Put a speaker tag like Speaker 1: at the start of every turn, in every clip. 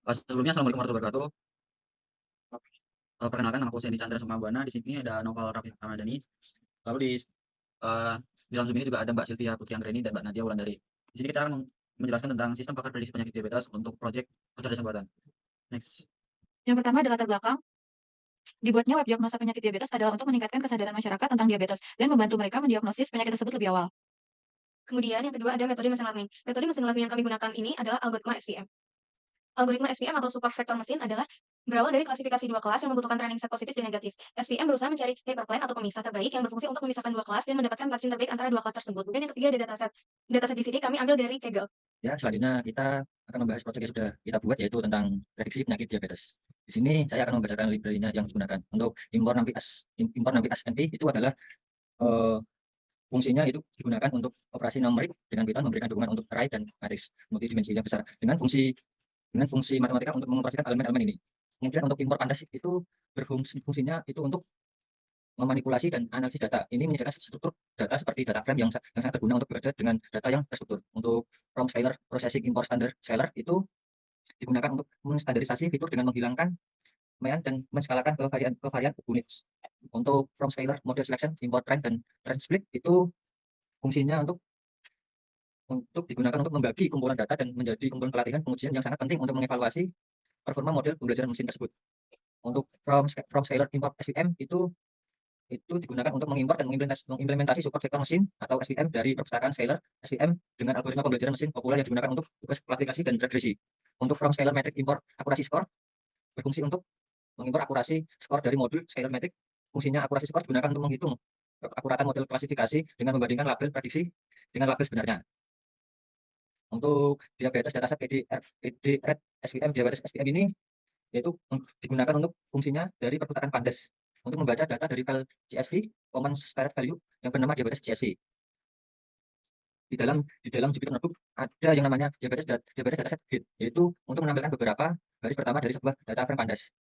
Speaker 1: Sebelumnya assalamualaikum warahmatullahi wabarakatuh. Perkenalkan nama aku Sandy Chandra Sukmabuana. Di sini ada Noval Raffi Ramadhani. Lalu eee, di dalam Zoom ini juga ada Mbak Sylvia Putri Anggreni dan Mbak Nadia Wulandari. Di sini kita akan menjelaskan tentang sistem pakar prediksi penyakit diabetes untuk proyek kecerdasan buatan. Next.
Speaker 2: Yang pertama adalah latar belakang. Dibuatnya web diagnosa penyakit diabetes adalah untuk meningkatkan kesadaran masyarakat tentang diabetes dan membantu mereka mendiagnosis penyakit tersebut lebih awal.
Speaker 3: Kemudian yang kedua ada metode machine learning. Metode machine learning yang kami gunakan ini adalah algoritma SVM. Algoritma SVM atau super vector machine adalah berawal dari klasifikasi dua kelas yang membutuhkan training set positif dan negatif. SVM berusaha mencari hyperplane atau pemisah terbaik yang berfungsi untuk memisahkan dua kelas dan mendapatkan margin terbaik antara dua kelas tersebut. Dan yang ketiga ada dataset. Dataset di sini kami ambil dari Kaggle.
Speaker 1: Ya, selanjutnya kita akan membahas proyek yang sudah kita buat, yaitu tentang prediksi penyakit diabetes. Di sini saya akan membacakan library-nya yang digunakan. Untuk import navias NP itu adalah eee, fungsinya itu digunakan untuk operasi numerik dengan Python memberikan dukungan untuk array dan matriks multidimensi yang besar dengan fungsi matematika untuk mengoperasikan elemen-elemen ini. Kemudian untuk import pandas itu fungsinya itu untuk memanipulasi dan analisis data. Ini menyediakan struktur data seperti data frame yang sangat berguna untuk bekerja dengan data yang terstruktur. Untuk from scalar processing import standard scalar itu digunakan untuk menstandarisasi fitur dengan menghilangkan kemean dan menskalakan ke varian units. Untuk from scalar model selection import trend dan trend split itu fungsinya untuk digunakan untuk membagi kumpulan data dan menjadi kumpulan pelatihan pengujian yang sangat penting untuk mengevaluasi performa model pembelajaran mesin tersebut. Untuk from scalar import SVM itu digunakan untuk mengimport dan mengimplementasi support vector mesin atau SVM dari perpustakaan scalar SVM dengan algoritma pembelajaran mesin populer yang digunakan untuk tugas klasifikasi dan regresi. Untuk from scalar metric import akurasi score berfungsi untuk mengimport akurasi skor dari modul scalar metric. Fungsinya akurasi skor digunakan untuk menghitung keakuratan model klasifikasi dengan membandingkan label prediksi dengan label sebenarnya. Untuk diabetes dataset PD-RAD SVM diabetes SVM ini yaitu digunakan untuk fungsinya dari perpustakaan Pandas untuk membaca data dari file CSV common spared value yang bernama diabetes CSV. Di dalam Jupyter Notebook ada yang namanya diabetes dataset grid, yaitu untuk menampilkan beberapa baris pertama dari sebuah data frame Pandas.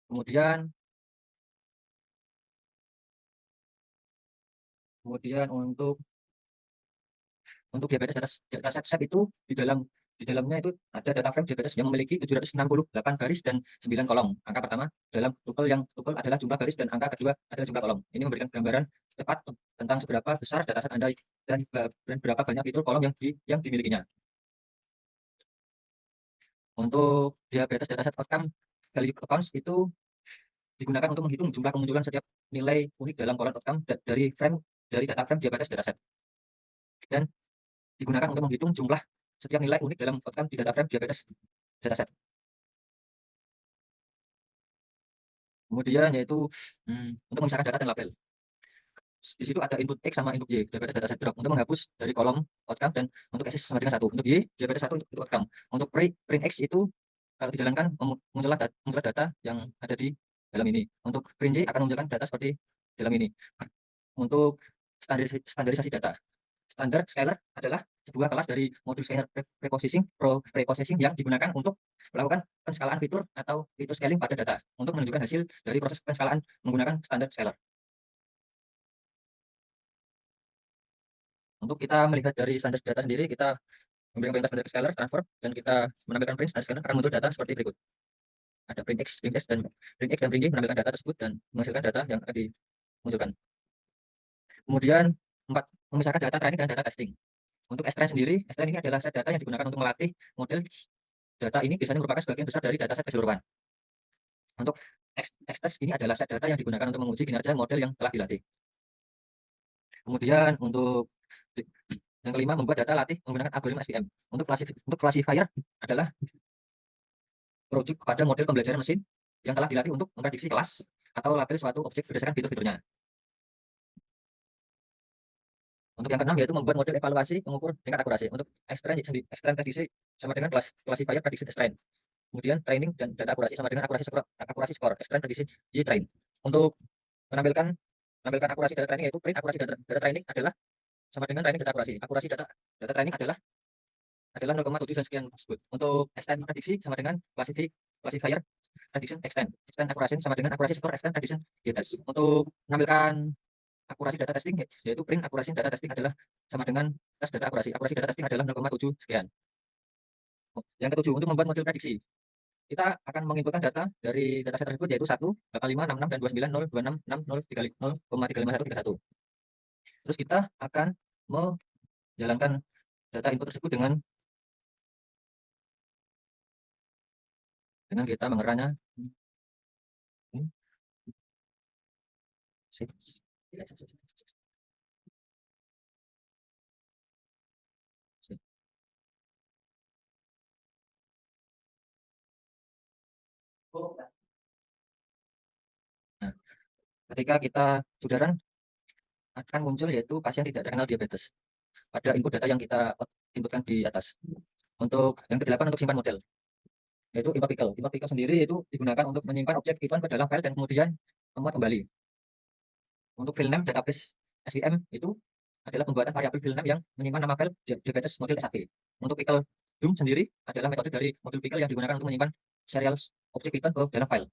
Speaker 1: Kemudian kemudian untuk diabetes dataset SEP itu di dalamnya itu ada data frame diabetes yang memiliki 768 baris dan 9 kolom. Angka pertama dalam tuple adalah jumlah baris dan angka kedua adalah jumlah kolom. Ini memberikan gambaran tepat tentang seberapa besar dataset Anda dan berapa banyak fitur kolom yang dimilikinya. Untuk diabetes dataset outcome value accounts itu digunakan untuk menghitung jumlah kemunculan setiap nilai unik dalam kolom outcome dari data frame diabetes dataset. Dan digunakan untuk menghitung jumlah setiap nilai unik dalam outcome di data frame diabetes dataset. Kemudian yaitu untuk memisahkan data dan label. Di situ ada input X sama input Y, diabetes dataset drop untuk menghapus dari kolom outcome dan untuk X sama dengan 1. Untuk Y, diabetes 1 itu outcome. Untuk print X itu kalau dijalankan muncullah data yang ada di dalam ini. Untuk print Y akan memunculkan data seperti dalam ini. Untuk standarisasi data. Standar scalar adalah sebuah kelas dari modul scalar preprocessing yang digunakan untuk melakukan penskalaan fitur atau fitur scaling pada data untuk menunjukkan hasil dari proses penskalaan menggunakan standar scalar. Untuk kita melihat dari standar data sendiri, kita memberikan perintah standar scalar transform dan kita menampilkan print standar scalar akan muncul data seperti berikut. Ada print X dan print Y menampilkan data tersebut dan menghasilkan data yang akan dimunculkan. Kemudian memisahkan data training dan data testing. Untuk S-train sendiri, S-train ini adalah set data yang digunakan untuk melatih model. Data ini biasanya merupakan sebagian besar dari dataset keseluruhan. Untuk X-test ini adalah set data yang digunakan untuk menguji kinerja model yang telah dilatih. Kemudian untuk yang kelima, membuat data latih menggunakan algoritma SVM. Untuk classifier adalah merujuk kepada model pembelajaran mesin yang telah dilatih untuk memprediksi kelas atau label suatu objek berdasarkan fitur-fiturnya. Untuk yang keenam yaitu membuat model evaluasi mengukur tingkat akurasi. Untuk X-train prediksi sama dengan classifier prediction X-train. Kemudian training dan data akurasi sama dengan akurasi skor X-train prediksi Y-train. Untuk menampilkan akurasi data training yaitu print akurasi data training adalah sama dengan training data akurasi. Akurasi data training adalah 0,7 dan sekian tersebut. Untuk extend prediksi sama dengan classifier prediction extend akurasi sama dengan akurasi skor extend prediction Y-test. Untuk menampilkan akurasi data testing yaitu print akurasi data testing adalah sama dengan tes data akurasi. Akurasi data testing adalah 0,7 sekian. Yang ketujuh, untuk membuat model prediksi. kita akan menginputkan data dari dataset tersebut yaitu 1, 85, 66, dan 29, 0, 26, 6, 0, 0,355131. Terus kita akan menjalankan data input tersebut dengan kita mengeranya. Nah, ketika kita sudah run, akan muncul yaitu pasien tidak terkenal diabetes pada input data yang kita inputkan di atas. Untuk yang ke-8 untuk simpan model, yaitu import pickle. Import pickle sendiri itu digunakan untuk menyimpan objek ituan ke dalam file dan kemudian memuat kembali. Untuk file name database SVM itu adalah pembuatan variabel file name yang menyimpan nama file diabetes model SAP. Untuk pickle DOM sendiri adalah metode dari modul pickle yang digunakan untuk menyimpan serial objek ituan ke dalam file.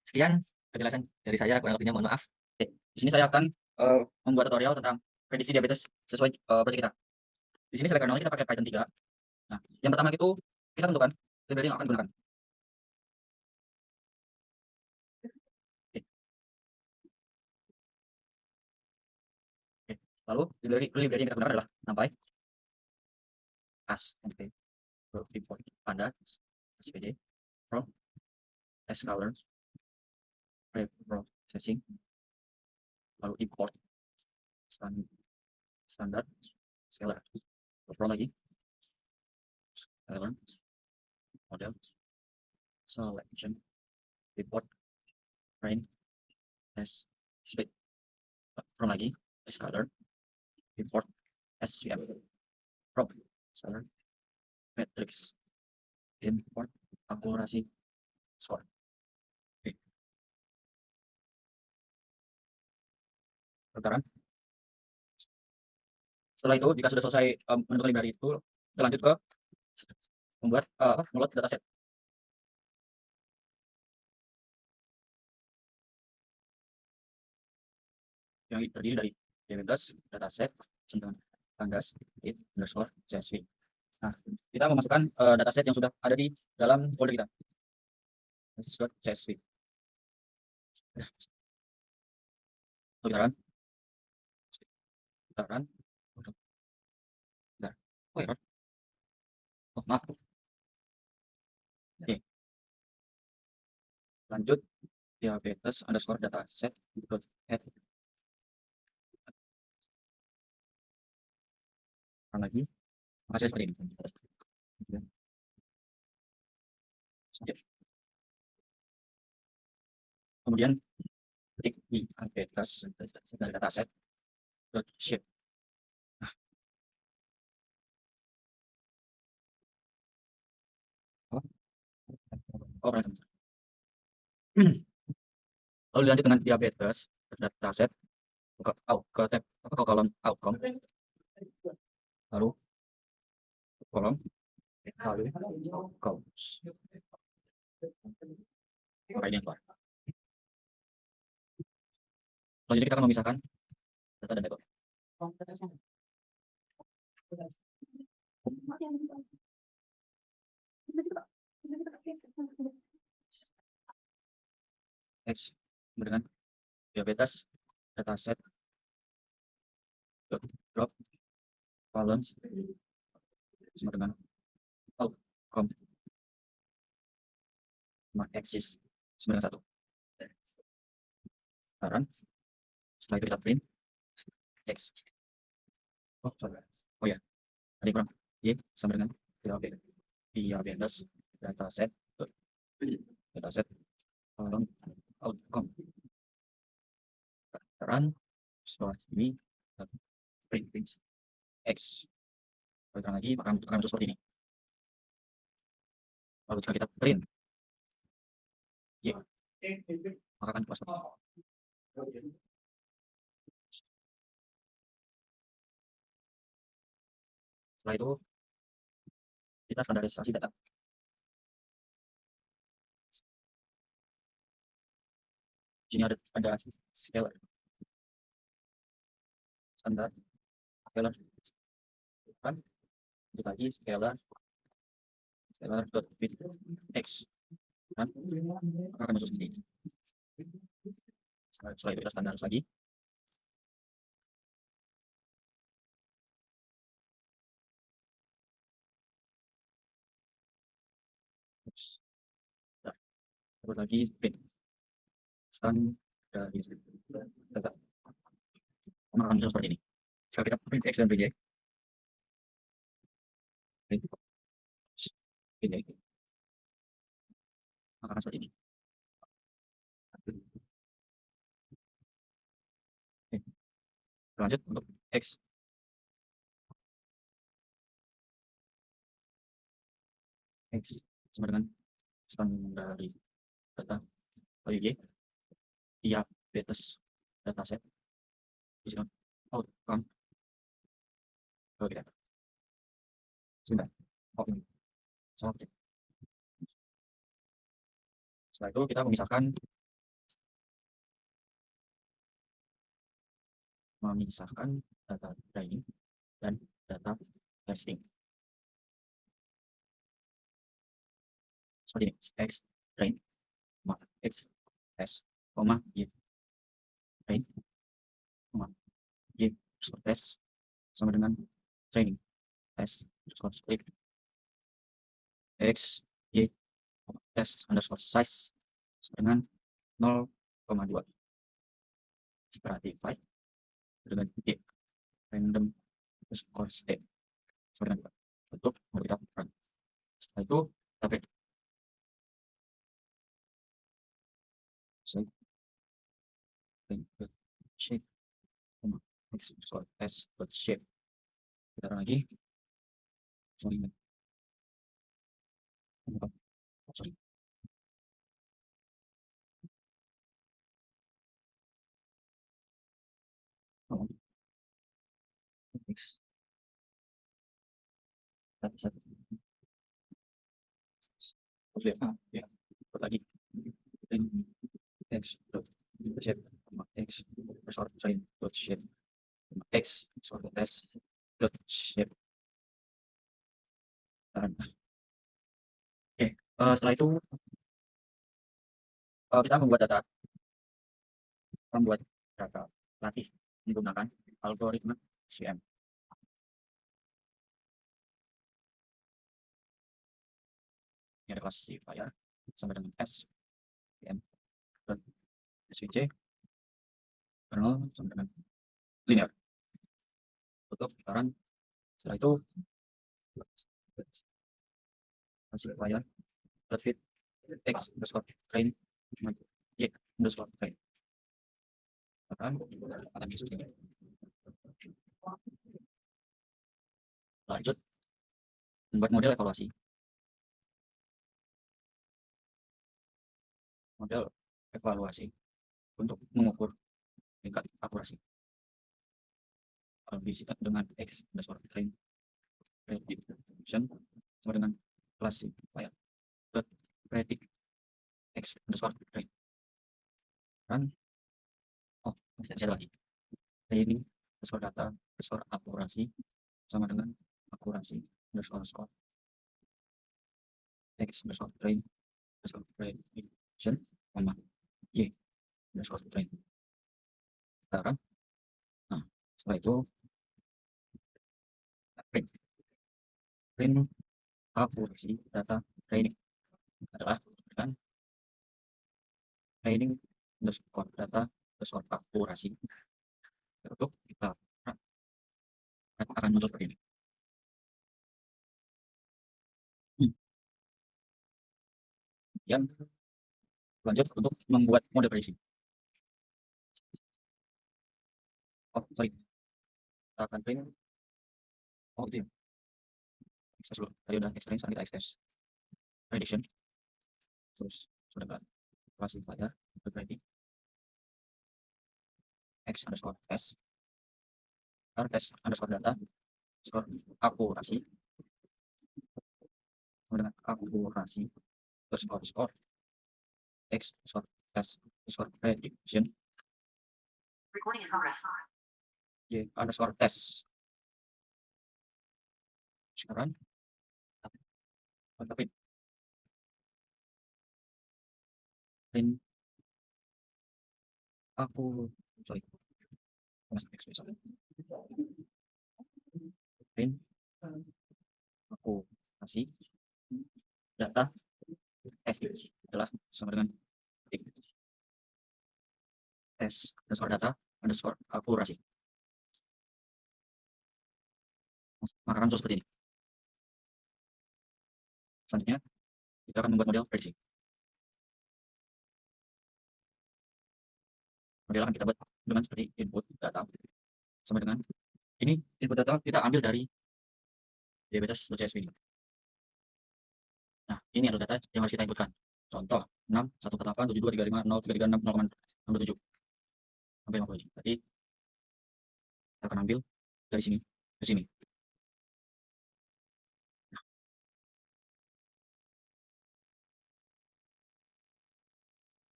Speaker 1: Sekian penjelasan dari saya, kurang lebihnya mohon maaf. Oke, di sini saya akan membuat tutorial tentang prediksi diabetes sesuai proyek kita. Di sini select kernel kita pakai Python 3. Nah, yang pertama itu kita tentukan library yang akan digunakan. Oke. Oke. Lalu library yang kita gunakan adalah NumPy, as, np, import, pandas, spd, from, scalar, processing, lalu import, standar, scalar, from lagi, scalar, model, selection, import, train, as, split, from lagi, scalar, import, svm, from, scalar, matrix, import, akurasi, score. Oke. Sekarang setelah itu jika sudah selesai menentukan library itu, kita lanjut ke membuat ngeload dataset. Yang terdiri dari diabetes, dataset, dengan pandas, it, underscore, csv. Nah, kita memasukkan dataset yang sudah ada di dalam folder kita. .csv. Kita run. Kita run. Bentar. Oh, error. Oh, maaf. Oke. Lanjut. Diabetes underscore dataset dot add. Run lagi. Masih seperti ini. Kemudian klik di diabetes dari dataset dot shape. Oh, lalu dilanjut dengan diabetes dataset ke tab ke kolom outcome, lalu kolom outcomes. Apa ini yang keluar? Selanjutnya kita akan memisahkan data dan metode. X dengan diabetes dataset drop columns sama dengan outcome sama axis sama dengan 1. Sekarang setelah itu kita print X. Oh, sorry. Oh ya, ada yang kurang. Y sama dengan diabetes dataset column outcome. Run. Setelah ini print X. Kalau lagi maka membutuhkan bentuk seperti ini. Lalu jika kita print Y, maka akan keluar seperti ini. Setelah itu kita standarisasi data. Sini ada scalar, standar, scalar, kan? Lagi scalar dot fit x. maka akan muncul seperti ini. Setelah itu kita standar lagi. Nah, terus lagi print stand dari data, maka akan muncul seperti ini. Sekarang kita print x dan print y. Print y, maka akan seperti ini. Oke. Lanjut untuk x. X sama dengan stand dari data kali y diabetes dataset is not outcome. Kalau kita sebentar, ini sama seperti. Setelah itu kita memisahkan data training dan data testing. Seperti ini, x train, x test, y train, y test sama dengan training test split x y test underscore size sama dengan 0,2 stratified dengan y random underscore state sama dengan 2 untuk kita run. Setelah itu kita print shape x underscore s dot shape. Kita run lagi. Sorry. Sorry. X. Satu. Lihat, ya. Buat lagi. X dot shape x underscore train dot shape x underscore test dot shape. Oke, setelah itu kita membuat data latih menggunakan algoritma SVM. Ini ada classifier sama dengan SVM dan SVC kernel sama dengan linear. Untuk putaran setelah itu classifier fit x underscore train y underscore train akan seperti ini. Lanjut membuat model evaluasi. Model evaluasi untuk mengukur tingkat akurasi. Bisa dengan x underscore train prediction sama dengan classifier predict x underscore train dan masih ada lagi training underscore data underscore akurasi sama dengan akurasi underscore x underscore train underscore prediction sama y underscore train. Sekarang setelah itu print akurasi data training adalah dengan training underscore data underscore akurasi untuk kita akan muncul seperti ini. Yang lanjut untuk membuat model prediksi. Sorry, kita akan print itu ya. X dulu, tadi udah X train, sekarang kita X test prediction, terus sudah kan classifier predict x underscore test underscore data underscore akurasi dengan akurasi underscore score x underscore test underscore prediction
Speaker 4: Recording in progress.
Speaker 1: y underscore test. Sekarang tapi print sorry, Mas X misalnya. Print akurasi data S adalah sama dengan S underscore data underscore akurasi. Maka akan muncul seperti ini. Selanjutnya kita akan membuat model prediksi. Model akan kita buat dengan seperti input data sama dengan ini input data kita ambil dari diabetes.csv ini. Nah, ini adalah data yang harus kita inputkan. Contoh 6 148 72 35 0 336 0,67 sampai 50. Berarti kita akan ambil dari sini ke sini. Nah,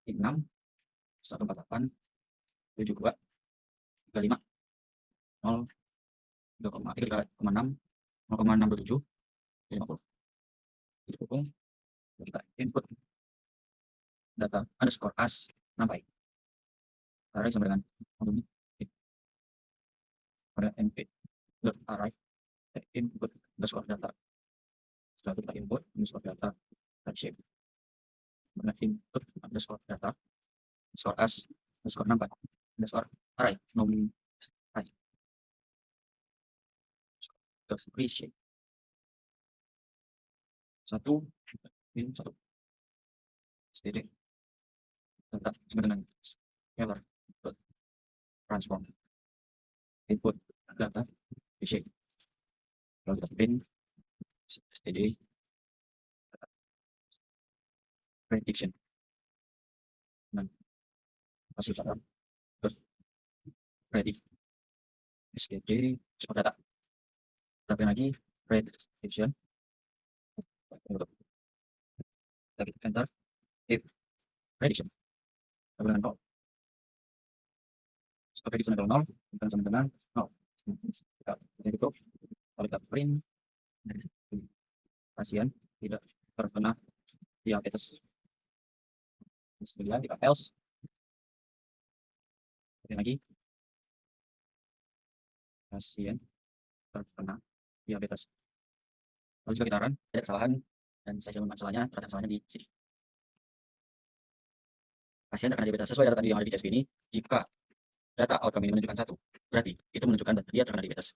Speaker 1: 6 148 72 35 0 3,6 0,627 50. Didukung kita input data underscore as sampai array sama dengan pada np dot array input underscore data. Setelah itu kita input underscore data type shape dengan input underscore data underscore as underscore sampai underscore array nom array dot reshape satu std data sama dengan scalar dot transform input data reshape. Lalu kita print std prediction dan hasil data terus predict std score data. Tapi lagi prediction kita enter if prediction sama dengan 0. Jika prediction adalah 0 bukan sama dengan 0. Kita tutup. Kalau kita print pasien tidak terkena diabetes. Kemudian kita else lagi pasien terkena diabetes. Lalu jika kita run ada kesalahan dan saya coba masalahnya, ternyata kesalahannya di sini. Pasien terkena diabetes sesuai data tadi yang ada di CSV ini. Jika data outcome ini menunjukkan 1, berarti itu menunjukkan bahwa dia terkena diabetes.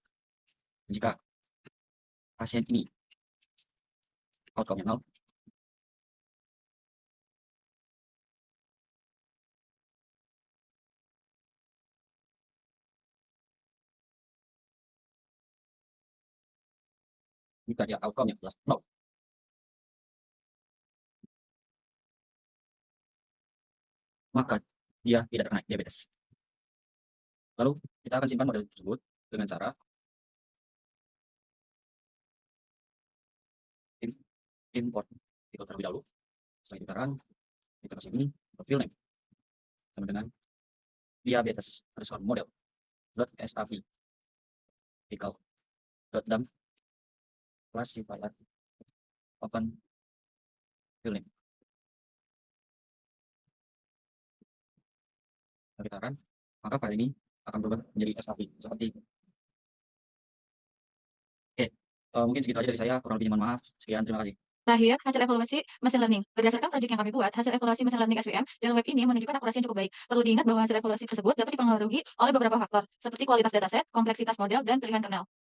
Speaker 1: Jika pasien ini outcome-nya 0, jika dia outcome-nya adalah 0, maka dia tidak terkena diabetes. Lalu kita akan simpan model tersebut dengan cara import itu terlebih dahulu. Setelah kita run, kita kasih ini file name sama dengan diabetes underscore model .sav equal .dump classifier open file name. Kalau kita run, maka file ini akan berubah menjadi sav seperti ini. Oke, mungkin segitu aja dari saya, kurang lebihnya mohon maaf. Sekian, terima kasih.
Speaker 2: Terakhir, hasil evaluasi machine learning. Berdasarkan proyek yang kami buat, hasil evaluasi machine learning SVM dalam web ini menunjukkan akurasi yang cukup baik. Perlu diingat bahwa hasil evaluasi tersebut dapat dipengaruhi oleh beberapa faktor, seperti kualitas dataset, kompleksitas model, dan pilihan kernel.